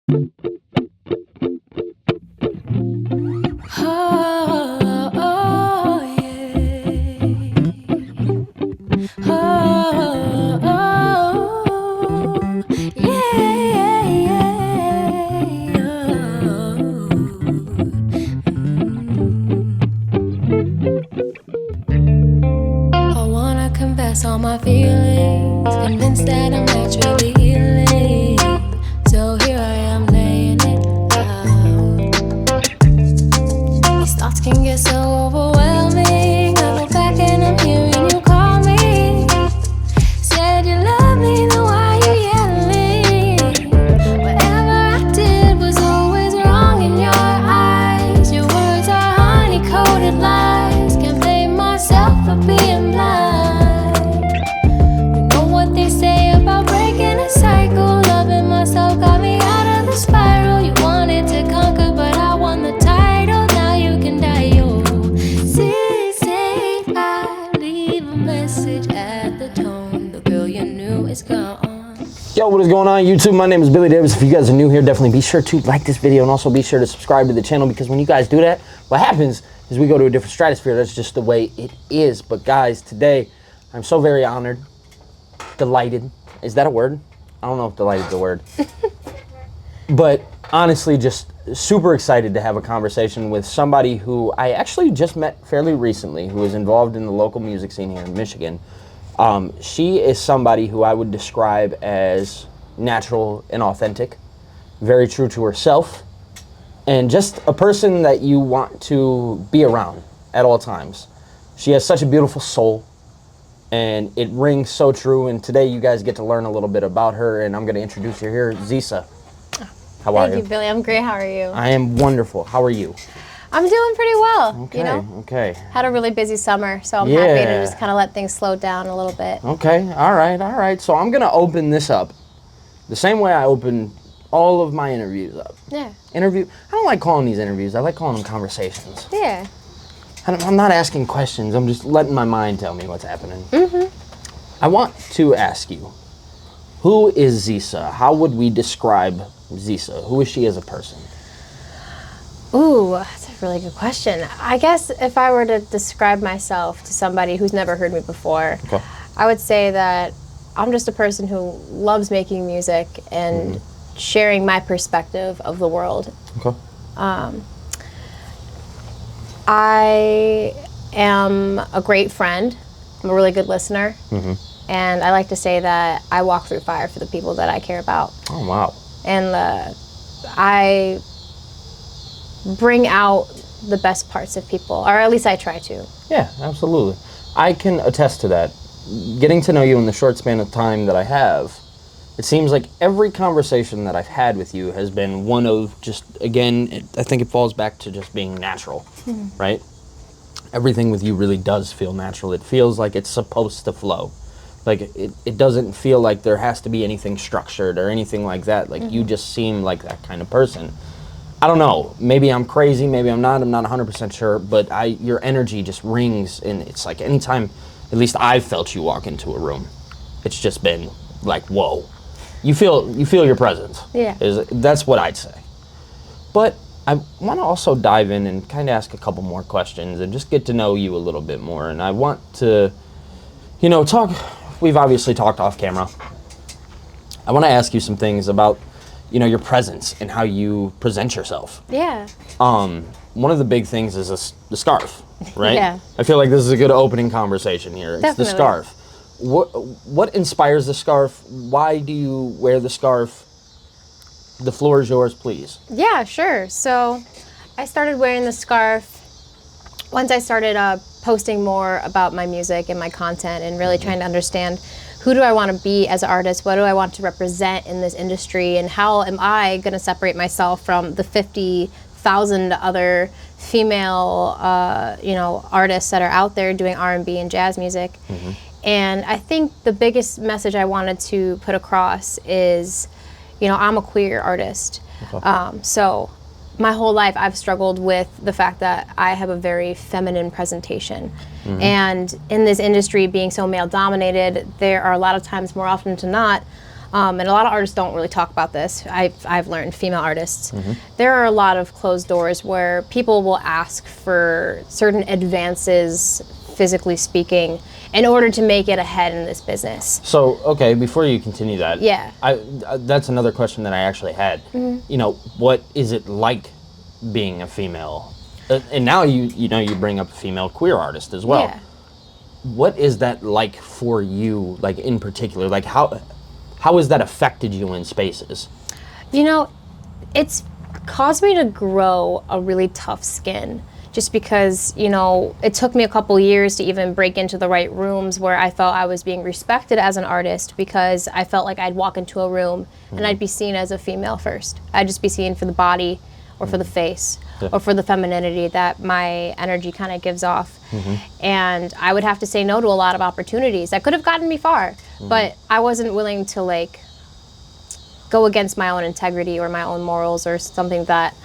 Oh, oh, yeah. Oh, oh, yeah, yeah. I wanna confess all my feelings, convinced that I'm naturally healing. So here I am laying it out. These thoughts can get so overwhelming. I look back and I'm hearing you call me. Said you love me, then why you yelling? Whatever I did was always wrong in your eyes. Your words are honey-coated lies. Can't blame myself for being blind. You know what they say about breaking a cycle. Loving myself got me out of the spiral. You wanted to conquer, but I won the title. Now you can die, yo. Say I leave a message at the tone. The girl you knew is gone. Yo, what is going on YouTube? My name is Billy Davis. If you guys are new here, definitely be sure to like this video and also be sure to subscribe to the channel, because when you guys do that, what happens is we go to a different stratosphere. That's just the way it is. But guys, today I'm so very honored, delighted. Is that a word? I don't know if delighted is a word. But honestly, just super excited to have a conversation with somebody who I actually just met fairly recently, who is involved in the local music scene here in Michigan. She is somebody who I would describe as natural and authentic, very true to herself, and just a person that you want to be around at all times. She has such a beautiful soul, and it rings so true, and today you guys get to learn a little bit about her, and I'm going to introduce you here, Zeisa. How are you? Thank you, Billy. I'm great. How are you? I am wonderful. How are you? I'm doing pretty well. Okay, You know, okay. had a really busy summer, so I'm happy to just kind of let things slow down a little bit. Okay, all right. So I'm going to open this up the same way I open all of my interviews up. Yeah. I don't like calling these interviews. I like calling them conversations. Yeah. I'm not asking questions. I'm just letting my mind tell me what's happening. Mm-hmm. I want to ask you, who is Zeisa? How would we describe Zeisa? Who is she as a person? Ooh, that's a really good question. I guess if I were to describe myself to somebody who's never heard me before, Okay. I would say that I'm just a person who loves making music and sharing my perspective of the world. Okay. I am a great friend. I'm a really good listener. And I like to say that I walk through fire for the people that I care about. Oh, wow. And I bring out the best parts of people, or at least I try to. Yeah, absolutely. I can attest to that. Getting to know you in the short span of time that I have, it seems like every conversation that I've had with you has been one of just, again, I think it falls back to just being natural, right? Everything with you really does feel natural. It feels like it's supposed to flow. Like, it doesn't feel like there has to be anything structured or anything like that. Like, you just seem like that kind of person. I don't know, maybe I'm crazy, maybe I'm not 100% sure, but your energy just rings, and it's like anytime, at least I've felt you walk into a room, it's just been like, whoa. You feel your presence. Yeah. That's what I'd say. But I want to also dive in and kind of ask a couple more questions and just get to know you a little bit more. And I want to, talk, we've obviously talked off camera. I want to ask you some things about your presence and how you present yourself. Yeah. One of the big things is the scarf, right? Yeah. I feel like this is a good opening conversation here. It's Definitely. the scarf. What inspires the scarf? Why do you wear the scarf? The floor is yours, please. Yeah, sure. So I started wearing the scarf once I started posting more about my music and my content, and really trying to understand, who do I want to be as an artist? What do I want to represent in this industry? And how am I going to separate myself from the 50,000 other female, artists that are out there doing R&B and jazz music? And I think the biggest message I wanted to put across is, I'm a queer artist. Okay. So my whole life I've struggled with the fact that I have a very feminine presentation. And in this industry being so male dominated, there are a lot of times, more often to not, and a lot of artists don't really talk about this. I've learned, female artists, there are a lot of closed doors where people will ask for certain advances, physically speaking, in order to make it ahead in this business. So, okay, before you continue that, Yeah. That's another question that I actually had. You know, what is it like being a female? And now you bring up a female queer artist as well. Yeah. What is that like for you, like in particular? Like how has that affected you in spaces? You know, it's caused me to grow a really tough skin. Just because, you know, it took me a couple years to even break into the right rooms where I felt I was being respected as an artist, because I felt like I'd walk into a room and I'd be seen as a female first. I'd just be seen for the body or for the face or for the femininity that my energy kind of gives off. And I would have to say no to a lot of opportunities that could have gotten me far, but I wasn't willing to like go against my own integrity or my own morals or something that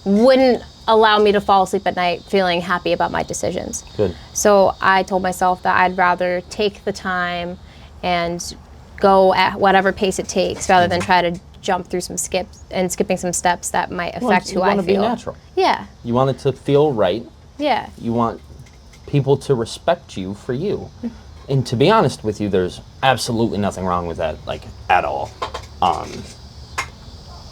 wouldn't allow me to fall asleep at night feeling happy about my decisions. Good. So I told myself that I'd rather take the time and go at whatever pace it takes rather than try to jump through some skipping some steps that might affect who I feel. You want to be natural. Yeah. You want it to feel right. Yeah. You want people to respect you for you. And to be honest with you, there's absolutely nothing wrong with that, like, at all.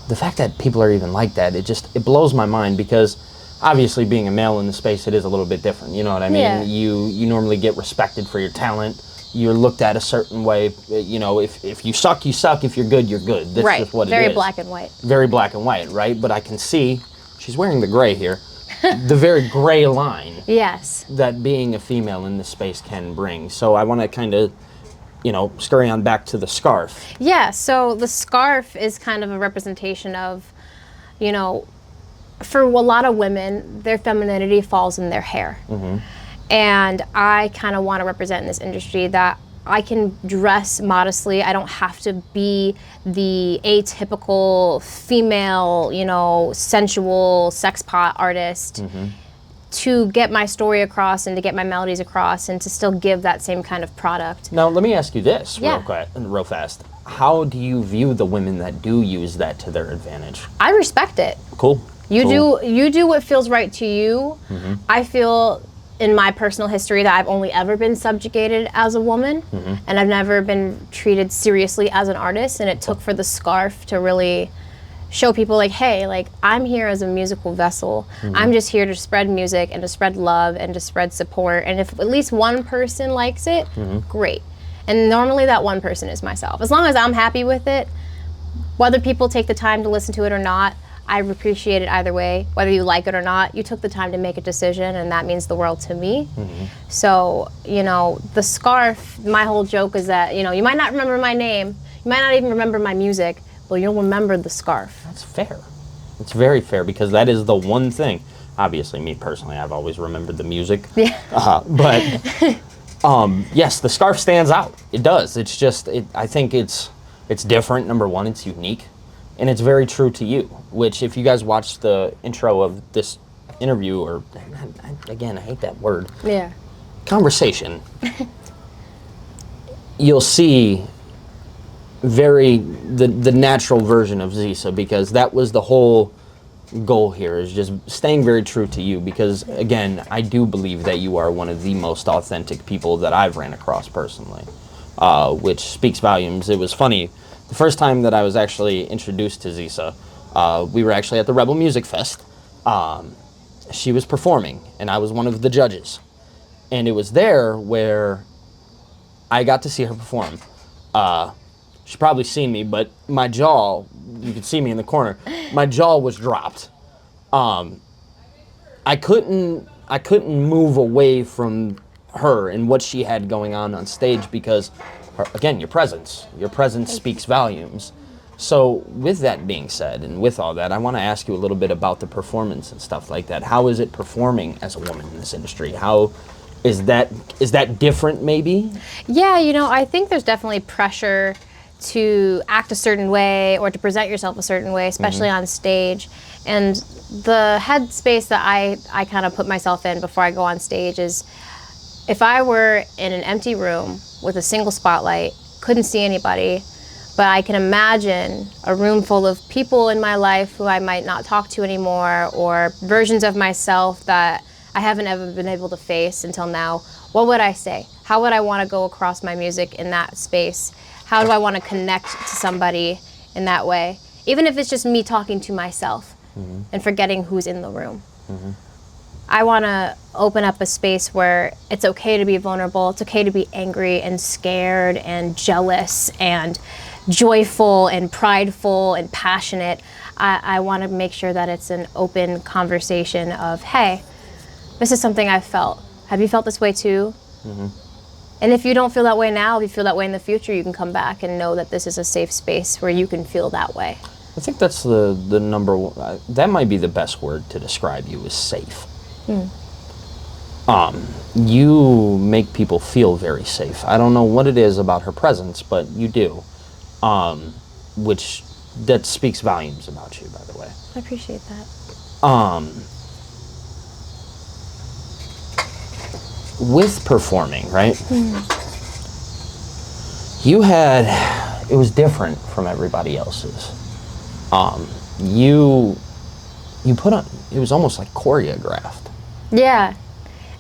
The fact that people are even like that, it blows my mind, because obviously being a male in the space, it is a little bit different. You know what I mean? Yeah. You normally get respected for your talent. You're looked at a certain way. You know, if you suck, you suck. If you're good, you're good. That's Right. just what it is. Very black and white. Very black and white, right? But I can see, she's wearing the gray here, the very gray line Yes. that being a female in this space can bring. So I want to kind of, you know, scurry on back to the scarf. Yeah, so the scarf is kind of a representation of, you know, for a lot of women, their femininity falls in their hair. And I kind of want to represent in this industry that I can dress modestly. I don't have to be the atypical female, you know, sensual sex pot artist to get my story across and to get my melodies across and to still give that same kind of product. Now, let me ask you this Yeah. real fast. How do you view the women that do use that to their advantage? I respect it. Cool. You do what feels right to you. I feel in my personal history that I've only ever been subjugated as a woman, and I've never been treated seriously as an artist, and it took for the scarf to really show people like, hey, like, I'm here as a musical vessel. I'm just here to spread music and to spread love and to spread support, and if at least one person likes it, great. And normally that one person is myself. As long as I'm happy with it, whether people take the time to listen to it or not, I appreciate it either way. Whether you like it or not, you took the time to make a decision, and that means the world to me. So, you know, the scarf, my whole joke is that, you know, you might not remember my name, you might not even remember my music, but you'll remember the scarf. That's fair. It's very fair, because that is the one thing. Obviously, me personally, I've always remembered the music. Yeah. But yes, the scarf stands out. It does. It's just, I think it's different. Number one, it's unique. And it's very true to you, which if you guys watch the intro of this interview, or again, I hate that word, Yeah. conversation, you'll see the natural version of Zeisa, because that was the whole goal here, is just staying very true to you, because again, I do believe that you are one of the most authentic people that I've ran across personally, which speaks volumes. It was funny. The first time that I was actually introduced to Zeisa, we were actually at the Rebel Music Fest. She was performing, and I was one of the judges. And it was there where I got to see her perform. She's probably seen me, but my jaw, you could see me in the corner, my jaw was dropped. I couldn't move away from her and what she had going on stage, because again, your presence speaks volumes. So with that being said, and with all that, I want to ask you a little bit about the performance and stuff like that. How is it performing as a woman in this industry? How is that different maybe? Yeah, you know, I think there's definitely pressure to act a certain way or to present yourself a certain way, especially on stage. And the headspace that I kind of put myself in before I go on stage is, if I were in an empty room with a single spotlight, couldn't see anybody, But I can imagine a room full of people in my life who I might not talk to anymore, or versions of myself that I haven't ever been able to face until now. What would I say? How would I want to go across my music in that space? How do I want to connect to somebody in that way? Even if it's just me talking to myself and forgetting who's in the room. I want to open up a space where it's okay to be vulnerable. It's okay to be angry and scared and jealous and joyful and prideful and passionate. I want to make sure that it's an open conversation of, hey, this is something I've felt. Have you felt this way too? And if you don't feel that way now, if you feel that way in the future, you can come back and know that this is a safe space where you can feel that way. I think that's the number one, that might be the best word to describe you, is safe. You make people feel very safe. I don't know what it is about her presence, but you do. Which, that speaks volumes about you, by the way. I appreciate that. With performing, right? It was different from everybody else's. You put on, it was almost like choreographed. Yeah.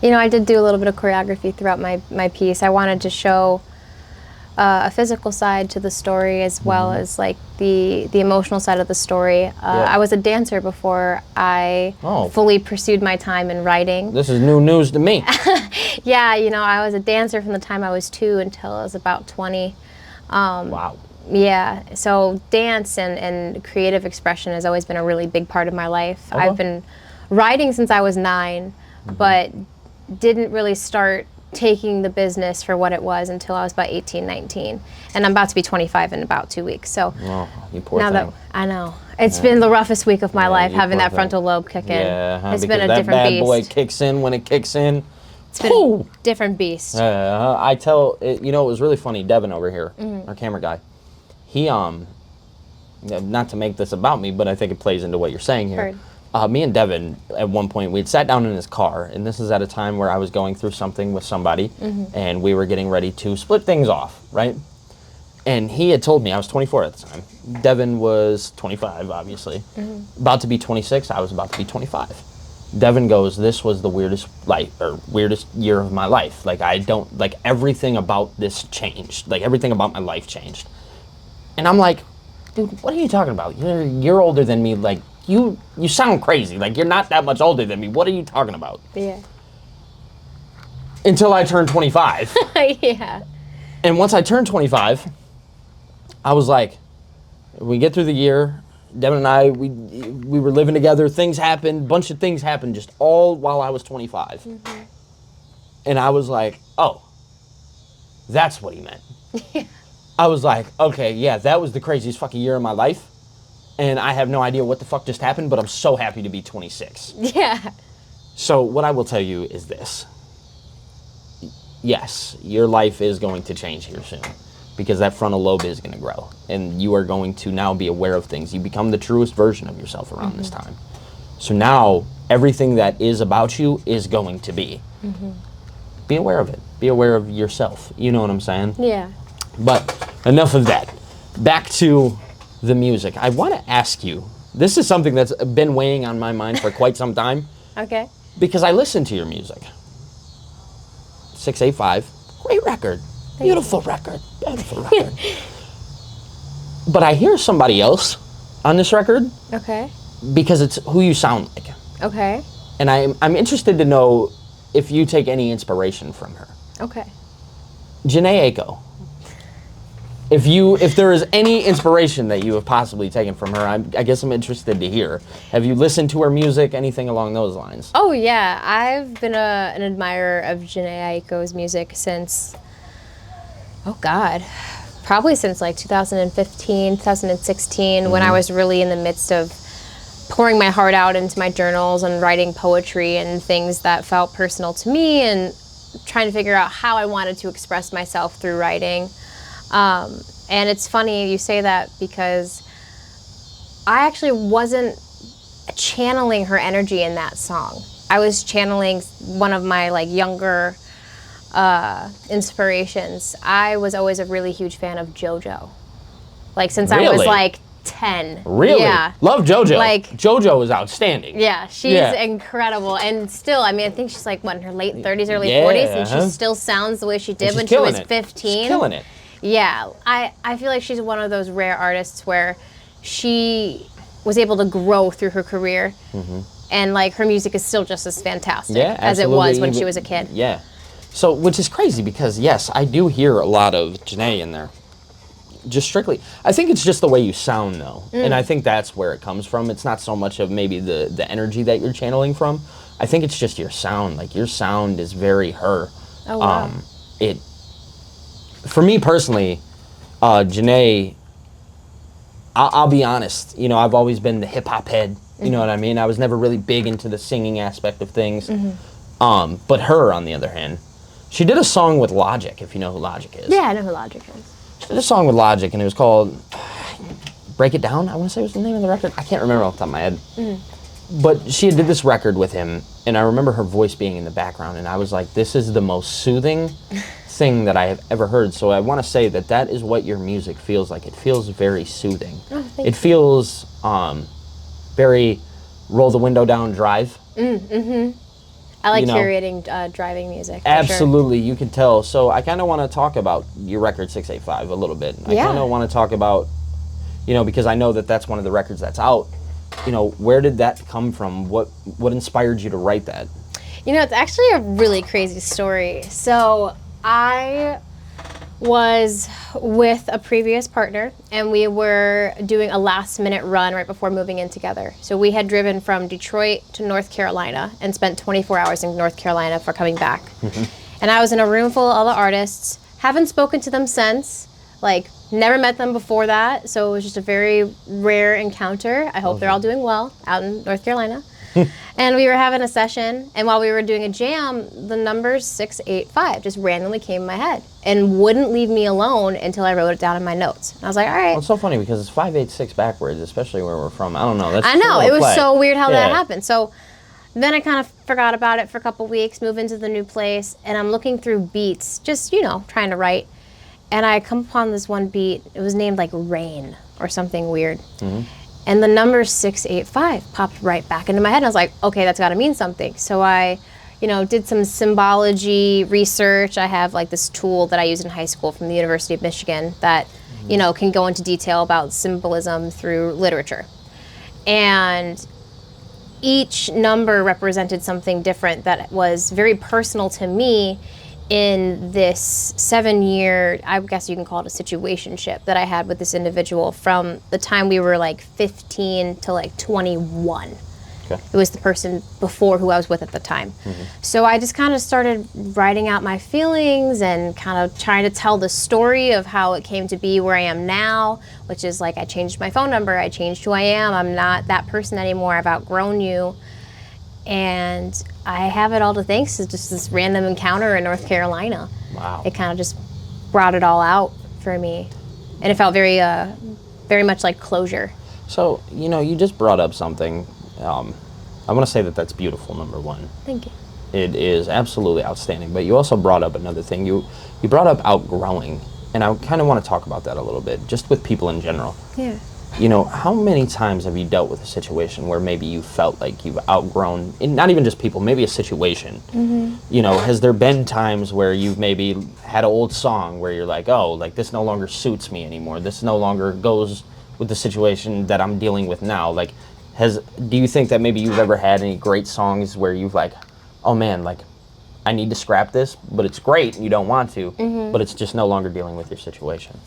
You know, I did do a little bit of choreography throughout my piece. I wanted to show a physical side to the story, as well as like the emotional side of the story. I was a dancer before I fully pursued my time in writing. This is new news to me. Yeah, you know, I was a dancer from the time I was 2 until I was about 20. Wow. Yeah, so dance and creative expression has always been a really big part of my life. I've been writing since I was 9, but didn't really start taking the business for what it was until I was about 18, 19. And I'm about to be 25 in about 2 weeks. So you poor now thing. that I know, it's been the roughest week of my life, having that frontal lobe kick in. Yeah, it's been a that different bad beast. boy kicks in when it kicks in. It's been a different beast. I tell, you know, it was really funny. Devin over here, our camera guy, he, not to make this about me, but I think it plays into what you're saying here. Me and Devin, at one point, we had sat down in his car, and this is at a time where I was going through something with somebody, and we were getting ready to split things off, right? And he had told me, I was 24 at the time. Devin was 25, obviously. About to be 26, I was about to be 25. Devin goes, this was the weirdest year of my life. Like, everything about this changed. Like, everything about my life changed. And I'm like, dude, what are you talking about? You're older than me. Like, you sound crazy. Like, you're not that much older than me. What are you talking about? Yeah. Until I turned 25. Yeah. And once I turned 25, I was like, we get through the year, Devin and I, we were living together, things happened, bunch of things happened, just all while I was 25. And I was like, oh, that's what he meant. I was like, okay, yeah, that was the craziest fucking year of my life. And I have no idea what the fuck just happened, but I'm so happy to be 26. Yeah. So what I will tell you is this. Yes, your life is going to change here soon, because that frontal lobe is going to grow, and you are going to now be aware of things. You become the truest version of yourself around this time. So now everything that is about you is going to be. Be aware of it. Be aware of yourself. You know what I'm saying? Yeah. But enough of that. Back to the music. I want to ask you, this is something that's been weighing on my mind for quite some time. Okay. Because I listen to your music. 685, great record. Beautiful record. Beautiful record. But I hear somebody else on this record. Okay. Because it's who you sound like. Okay. And I'm interested to know if you take any inspiration from her. Okay. Jhené Aiko. If there is any inspiration that you have possibly taken from her, I guess I'm interested to hear. Have you listened to her music, anything along those lines? Oh yeah, I've been an admirer of Jhené Aiko's music since, oh God, probably since like 2015, 2016, when I was really in the midst of pouring my heart out into my journals and writing poetry and things that felt personal to me, and trying to figure out how I wanted to express myself through writing. And it's funny you say that, because I actually wasn't channeling her energy in that song. I was channeling one of my like younger inspirations. I was always a really huge fan of JoJo. like since I was Really? like 10. Really? Yeah. Love JoJo. Like- JoJo is outstanding. Yeah, she's incredible, and still, I mean, I think she's like what, in her late 30s, early 40s, and she still sounds the way she did she's when she was killing it. 15. She's killing it. Yeah, I feel like she's one of those rare artists where she was able to grow through her career, and like her music is still just as fantastic as it was when she was a kid. Yeah. So, which is crazy because yes, I do hear a lot of Janae in there. Just strictly, I think it's just the way you sound though, and I think that's where it comes from. It's not so much of maybe the energy that you're channeling from. I think it's just your sound. Like your sound is very her. Oh wow. For me personally, Janae, I'll be honest, you know, I've always been the hip hop head, you know what I mean? I was never really big into the singing aspect of things. But her, on the other hand, she did a song with Logic, if you know who Logic is. Yeah, I know who Logic is. She did a song with Logic, and it was called Break It Down, I want to say was the name of the record. I can't remember off the top of my head. But she did this record with him, and I remember her voice being in the background, and I was like, this is the most soothing thing that I have ever heard. So I want to say that that is what your music feels like. It feels very soothing. It feels very roll the window down, drive. I like You know, curating driving music. For Absolutely, you can tell. So I kind of want to talk about your record 685 a little bit. I kind of want to talk about, you know, because I know that that's one of the records that's out. You know, where did that come from? What inspired you to write that? You know, it's actually a really crazy story. So I was with a previous partner, and we were doing a last-minute run right before moving in together. So we had driven from Detroit to North Carolina and spent 24 hours in North Carolina for coming back. And I was in a room full of other artists, haven't spoken to them since, like never met them before that. So it was just a very rare encounter. I hope they're all doing well out in North Carolina. And we were having a session, and while we were doing a jam, the number 685 just randomly came in my head and wouldn't leave me alone until I wrote it down in my notes. And I was like, all right. Well, it's so funny because it's 586 backwards, especially where we're from. I don't know. That's I know, a it was play. so weird how that happened. So then I kind of forgot about it for a couple weeks, move into the new place, and I'm looking through beats, just, you know, trying to write. And I come upon this one beat. It was named like Rain or something weird. And the number 685 popped right back into my head. And I was like, okay, that's got to mean something. So I, you know, did some symbology research. I have like this tool that I used in high school from the University of Michigan that, you know, can go into detail about symbolism through literature. And each number represented something different that was very personal to me in this 7-year, I guess you can call it a situationship that I had with this individual from the time we were like 15 to like 21. Okay. It was the person before who I was with at the time. So I just kind of started writing out my feelings and kind of trying to tell the story of how it came to be where I am now, which is like I changed my phone number, I changed who I am, I'm not that person anymore, I've outgrown you. And I have it all to thanks to just this random encounter in North Carolina. Wow. It kind of just brought it all out for me. And it felt very, very much like closure. So, you know, you just brought up something. I want to say that that's beautiful, number one. Thank you. It is absolutely outstanding. But you also brought up another thing. You brought up outgrowing. And I kind of want to talk about that a little bit, just with people in general. Yeah. You know, how many times have you dealt with a situation where maybe you felt like you've outgrown, and not even just people, maybe a situation? You know, has there been times where you've maybe had an old song where you're like, oh, like this no longer suits me anymore. This no longer goes with the situation that I'm dealing with now. Like, do you think that maybe you've ever had any great songs where you've like, oh man, like I need to scrap this, but it's great and you don't want to, but it's just no longer dealing with your situation?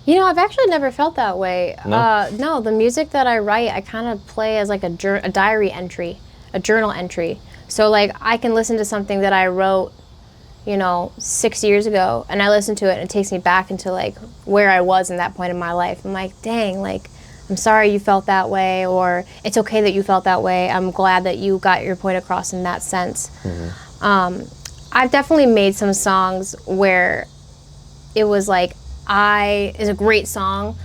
You know, I've actually never felt that way. No? No, the music that I write, I kind of play as like a diary entry, a journal entry. So like I can listen to something that I wrote, you know, 6 years ago, and I listen to it and it takes me back into like where I was in that point in my life. I'm like, dang, like I'm sorry you felt that way, or it's okay that you felt that way. I'm glad that you got your point across in that sense. I've definitely made some songs where it was like, is a great song.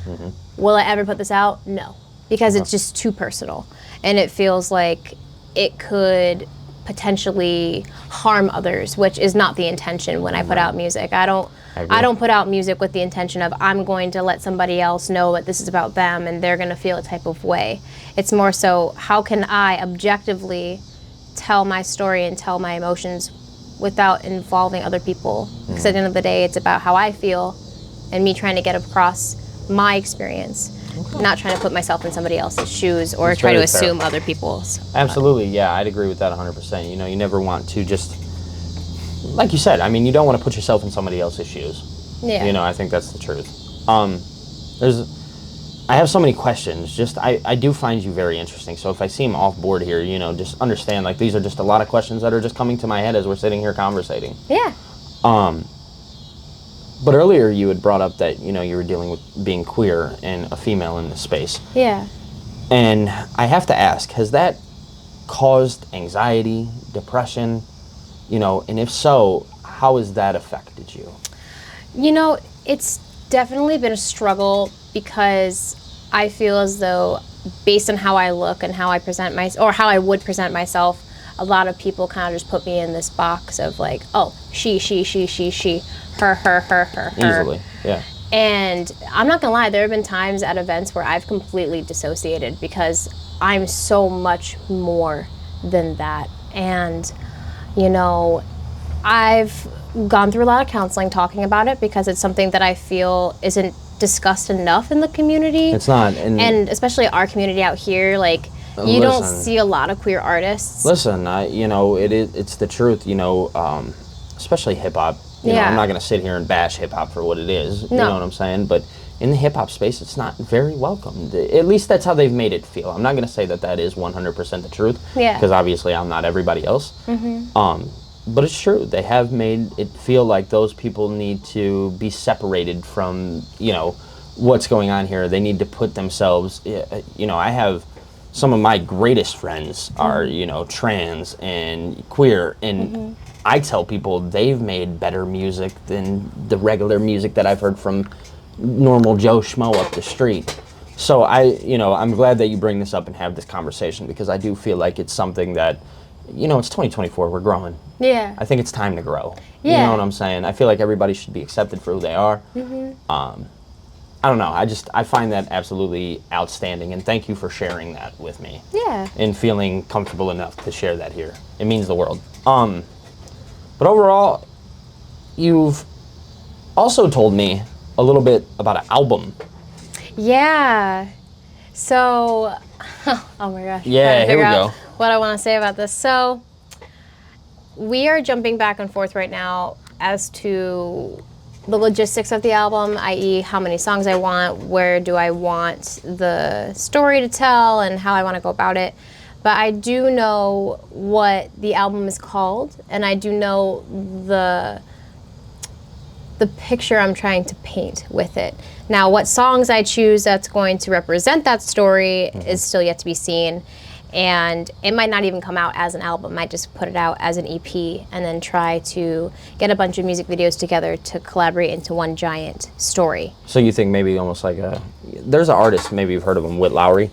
Will I ever put this out? No, because it's just too personal, and it feels like it could potentially harm others, which is not the intention when I put out music. I don't agree. I don't put out music with the intention of I'm going to let somebody else know that this is about them and they're going to feel a type of way. It's more so, how can I objectively tell my story and tell my emotions without involving other people? Because at the end of the day, it's about how I feel and me trying to get across my experience, not trying to put myself in somebody else's shoes or That's try to very fair. assume other people's. Absolutely, yeah, I'd agree with that 100%. You know, you never want to just, like you said, I mean, you don't want to put yourself in somebody else's shoes. Yeah. You know, I think that's the truth. I have so many questions. Just, I do find you very interesting. So if I seem off board here, you know, just understand, like, these are just a lot of questions that are just coming to my head as we're sitting here conversating. Yeah. But earlier you had brought up that, you know, you were dealing with being queer and a female in this space. Yeah. And I have to ask, has that caused anxiety, depression, you know, and if so, how has that affected you? You know, it's definitely been a struggle because I feel as though, based on how I look and how I present or how I would present myself, a lot of people kind of just put me in this box of like, oh, she, her. Easily, yeah. And I'm not gonna lie, there have been times at events where I've completely dissociated because I'm so much more than that. And, you know, I've gone through a lot of counseling talking about it because it's something that I feel isn't discussed enough in the community. It's not. And especially our community out here, like, you don't see a lot of queer artists. Listen, you know, it's the truth, you know, especially hip-hop. You know, I'm not going to sit here and bash hip-hop for what it is, you know what I'm saying? But in the hip-hop space, it's not very welcomed. At least that's how they've made it feel. I'm not going to say that that is 100% the truth, because obviously I'm not everybody else. But it's true. They have made it feel like those people need to be separated from, you know, what's going on here. They need to put themselves, you know, I have some of my greatest friends are, you know, trans and queer, and I tell people they've made better music than the regular music that I've heard from normal Joe Schmo up the street. So you know, I'm glad that you bring this up and have this conversation, because I do feel like it's something that, you know, it's 2024, we're growing. Yeah. I think it's time to grow. Yeah. You know what I'm saying? I feel like everybody should be accepted for who they are. I don't know. I find that absolutely outstanding, and thank you for sharing that with me. Yeah. And feeling comfortable enough to share that here. It means the world. But overall, you've also told me a little bit about an album. Yeah. So, oh my gosh. Yeah, here we go. What I want to say about this. So, we are jumping back and forth right now as to the logistics of the album, i.e. how many songs I want, where do I want the story to tell, and how I want to go about it. But I do know what the album is called, and I do know the picture I'm trying to paint with it. Now, what songs I choose that's going to represent that story is still yet to be seen. And it might not even come out as an album. I might just put it out as an EP and then try to get a bunch of music videos together to collaborate into one giant story. So you think maybe almost like there's an artist, maybe you've heard of him, Whit Lowry.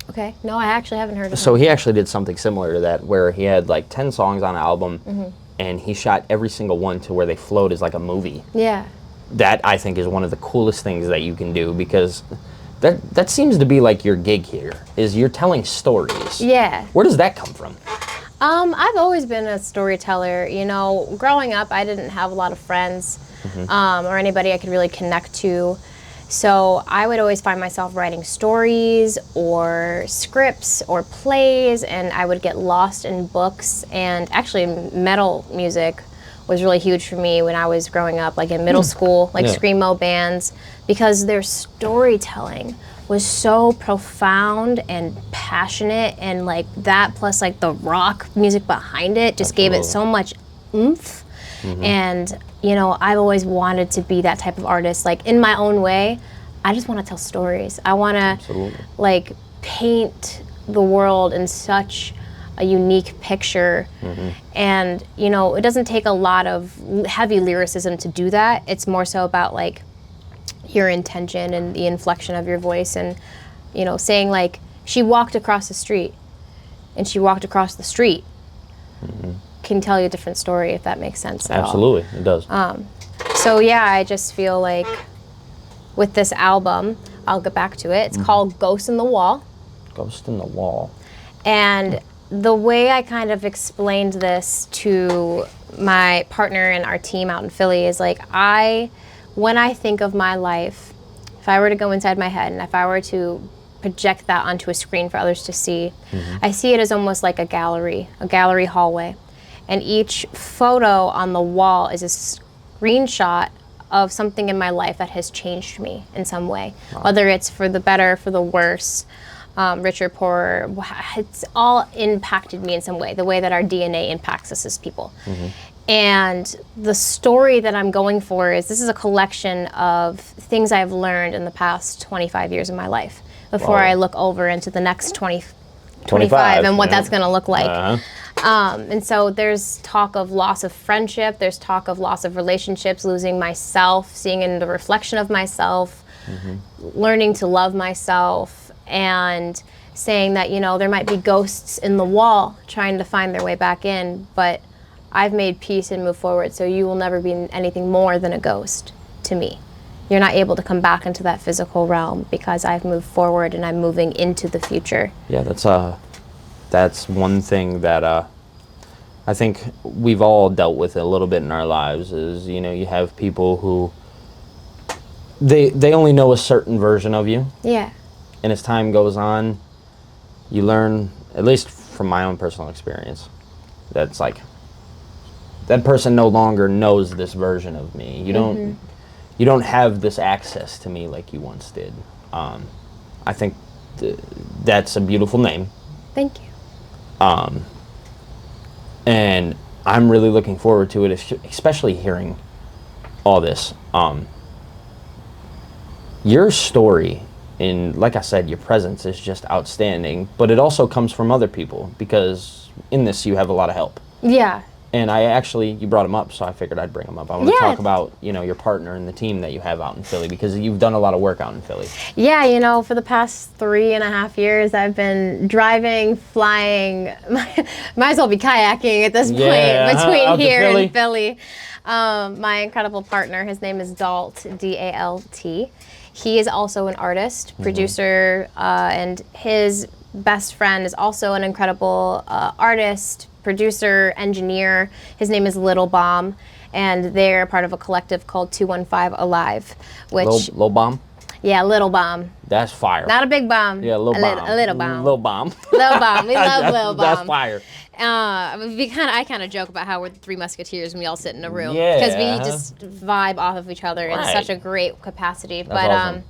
Okay. No, I actually haven't heard of him. So he actually did something similar to that, where he had like 10 songs on an album, and he shot every single one to where they flowed as like a movie. Yeah. That, I think, is one of the coolest things that you can do, because that seems to be like your gig here, is you're telling stories. Yeah. Where does that come from? I've always been a storyteller. You know, growing up, I didn't have a lot of friends or anybody I could really connect to. So I would always find myself writing stories or scripts or plays, and I would get lost in books. And actually, metal music was really huge for me when I was growing up, like in middle school, like screamo bands, because their storytelling was so profound and passionate, and like that plus like the rock music behind it just gave it so much oomph. And you know, I've always wanted to be that type of artist, like in my own way. I just want to tell stories. I want to like paint the world in such a unique picture. And you know, it doesn't take a lot of heavy lyricism to do that. It's more so about like your intention and the inflection of your voice, and you know, saying like, she walked across the street and she walked across the street can tell you a different story, if that makes sense at all. Absolutely, it does. So yeah, I just feel like with this album, I'll get back to it. It's called Ghost in the Wall. Ghost in the Wall. And the way I kind of explained this to my partner and our team out in Philly is like, when I think of my life, if I were to go inside my head and if I were to project that onto a screen for others to see, I see it as almost like a gallery hallway. And each photo on the wall is a screenshot of something in my life that has changed me in some way, whether it's for the better, for the worse, rich or poor. It's all impacted me in some way, the way that our DNA impacts us as people. And the story that I'm going for is, this is a collection of things I've learned in the past 25 years of my life before I look over into the next 25 and what that's going to look like. And so there's talk of loss of friendship, there's talk of loss of relationships, losing myself, seeing in the reflection of myself, learning to love myself, and saying that, you know, there might be ghosts in the wall trying to find their way back in, but I've made peace and moved forward, so you will never be anything more than a ghost to me. You're not able to come back into that physical realm because I've moved forward and I'm moving into the future. Yeah, that's one thing that I think we've all dealt with a little bit in our lives is, you know, you have people who they only know a certain version of you. Yeah. And as time goes on, you learn, at least from my own personal experience, that's like, that person no longer knows this version of me. You don't have this access to me like you once did. I think that's a beautiful name. Thank you. And I'm really looking forward to it, especially hearing all this. Your story, and like I said, your presence is just outstanding, but it also comes from other people, because in this you have a lot of help. Yeah. And you brought him up, so I figured I'd bring him up. I want to talk about, you know, your partner and the team that you have out in Philly, because you've done a lot of work out in Philly. Yeah, you know, for the past 3.5 years, I've been driving, flying, might as well be kayaking at this point, between here and Philly. My incredible partner, his name is Dalt, D-A-L-T. He is also an artist, producer, and his best friend is also an incredible artist, producer, engineer. His name is Little Bomb, and they're part of a collective called 215 Alive, which... Little Bomb? Yeah, Little Bomb. That's fire. Not a big bomb. Yeah, Little Bomb. A little bomb. Little Bomb. Little Bomb. We love Little Bomb. That's fire. I kind of joke about how we're the Three Musketeers and we all sit in a room. Yeah. Because we just vibe off of each other in such a great capacity. That's awesome.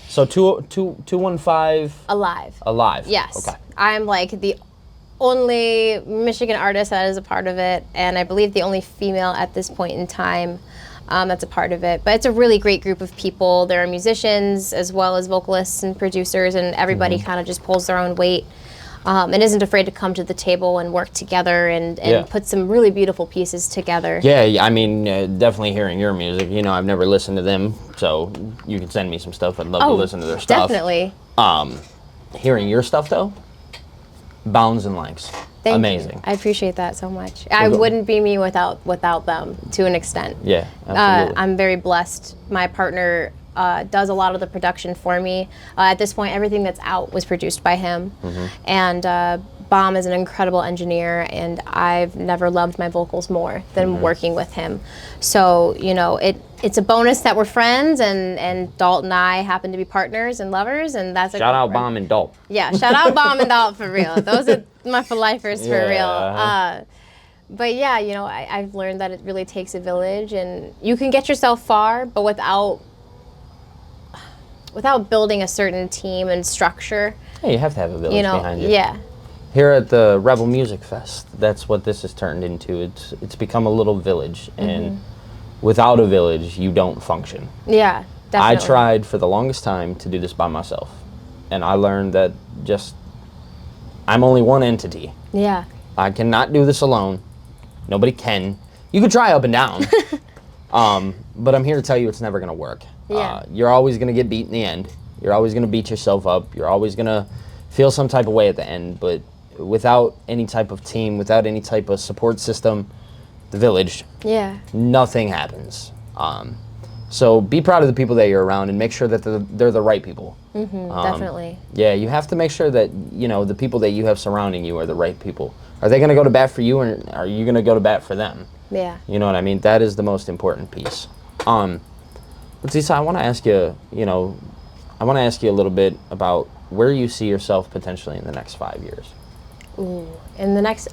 So 215... Alive. Alive. Yes. Okay. I'm like the only Michigan artist that is a part of it, and I believe the only female at this point in time that's a part of it. But it's a really great group of people. There are musicians as well as vocalists and producers, and everybody kind of just pulls their own weight and isn't afraid to come to the table and work together and put some really beautiful pieces together. Yeah, I mean, definitely hearing your music. You know, I've never listened to them, so you can send me some stuff. I'd love to listen to their stuff. Definitely. Hearing your stuff, though, bounds and lengths. Thank Amazing. You. I appreciate that so much. I wouldn't be me without them, to an extent. Yeah, absolutely. I'm very blessed. My partner does a lot of the production for me. At this point, everything that's out was produced by him. And Bomb is an incredible engineer, and I've never loved my vocals more than working with him. So, you know, it's a bonus that we're friends, and Dalt and I happen to be partners and lovers, and that's shout out Bomb and Dalt. Yeah, shout out Bomb and Dalt for real. Those are my for lifers for real. But yeah, you know, I've learned that it really takes a village, and you can get yourself far, but without building a certain team and structure. Yeah, you have to have a village behind you. Yeah. Here at the Rebel Music Fest, that's what this has turned into. It's become a little village, and without a village, you don't function. Yeah, definitely. I tried for the longest time to do this by myself, and I learned that I'm only one entity. Yeah. I cannot do this alone. Nobody can. You could try up and down, but I'm here to tell you it's never going to work. Yeah. You're always going to get beat in the end. You're always going to beat yourself up. You're always going to feel some type of way at the end, but without any type of team, without any type of support system, the village, nothing happens. So be proud of the people that you're around and make sure that they're the right people. Definitely. Yeah, you have to make sure that, the people that you have surrounding you are the right people. Are they going to go to bat for you, or are you going to go to bat for them? Yeah. You know what I mean? That is the most important piece. But Zeisa, I want to ask you, a little bit about where you see yourself potentially in the next 5 years. Ooh. In the next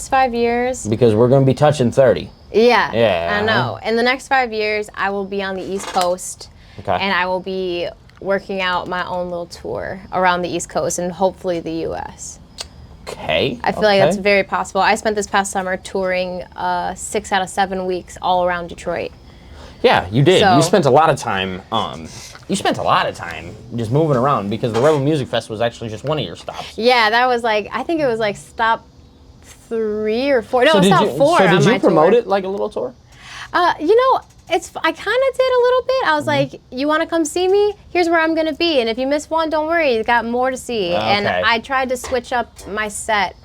5 years. Because we're going to be touching 30. Yeah. Yeah. I know. In the next 5 years, I will be on the East Coast. Okay. And I will be working out my own little tour around the East Coast and hopefully the U.S. Okay. I feel like that's very possible. I spent this past summer touring 6 out of 7 weeks all around Detroit. Yeah, you did. So, you spent a lot of time. Just moving around because the Rebel Music Fest was actually just one of your stops. Yeah, that was I think it was stop 3 or 4. No, it was stop 4. So did you on my promote tour. it like a little tour? I kind of did a little bit. I was like, you want to come see me? Here's where I'm going to be. And if you miss one, don't worry. You got more to see. Okay. And I tried to switch up my set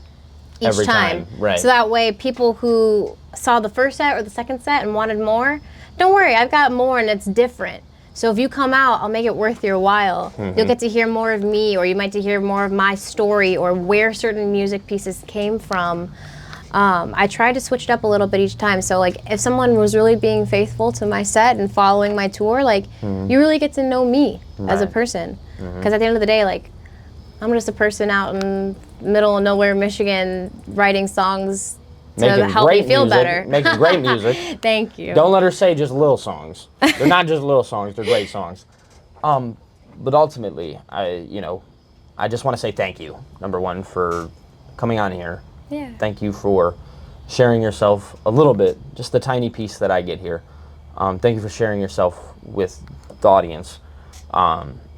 each Every time, right. So that way people who saw the first set or the second set and wanted more, don't worry. I've got more and it's different. So if you come out, I'll make it worth your while. You'll get to hear more of me, or you might hear more of my story or where certain music pieces came from. I tried to switch it up a little bit each time. So if someone was really being faithful to my set and following my tour, you really get to know me as a person. Because at the end of the day, I'm just a person out in middle of nowhere, Michigan, writing songs to help me feel better. Making great music. Thank you. Don't let her say just little songs. They're not just little songs. They're great songs. But ultimately, I just want to say thank you, number one, for coming on here. Yeah. Thank you for sharing yourself a little bit, just the tiny piece that I get here. Thank you for sharing yourself with the audience.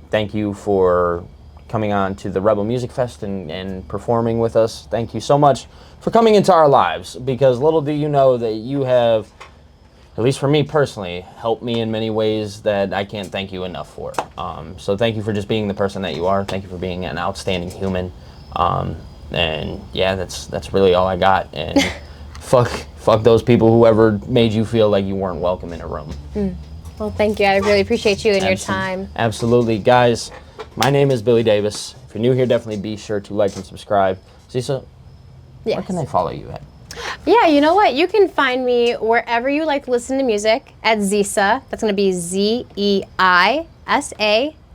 Thank you for coming on to the Rebel Music Fest and performing with us. Thank you so much for coming into our lives, because little do you know that you have, at least for me personally, helped me in many ways that I can't thank you enough for. So thank you for just being the person that you are. Thank you for being an outstanding human. And yeah, that's really all I got. And fuck those people who ever made you feel like you weren't welcome in a room. Well, thank you. I really appreciate you and your time. Absolutely. Guys, my name is Billy Davis. If you're new here, definitely be sure to like and subscribe. Zeisa, where can they follow you at? Yeah, you know what? You can find me wherever you like to listen to music at Zeisa. That's going to be Zeisa.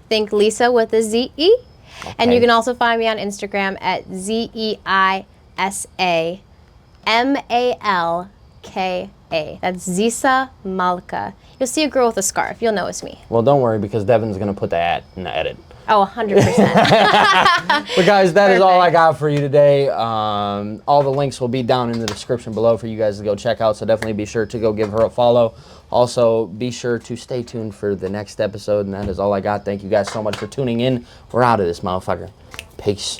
Think Lisa with a Z-E. Okay. And you can also find me on Instagram at Zeisamalka. That's Zeisa Malka. You'll see a girl with a scarf. You'll know it's me. Well, don't worry, because Devin's going to put that in the edit. Oh, 100%. But guys, that is all I got for you today. All the links will be down in the description below for you guys to go check out, so definitely be sure to go give her a follow. Also, be sure to stay tuned for the next episode, and that is all I got. Thank you guys so much for tuning in. We're out of this motherfucker. Peace.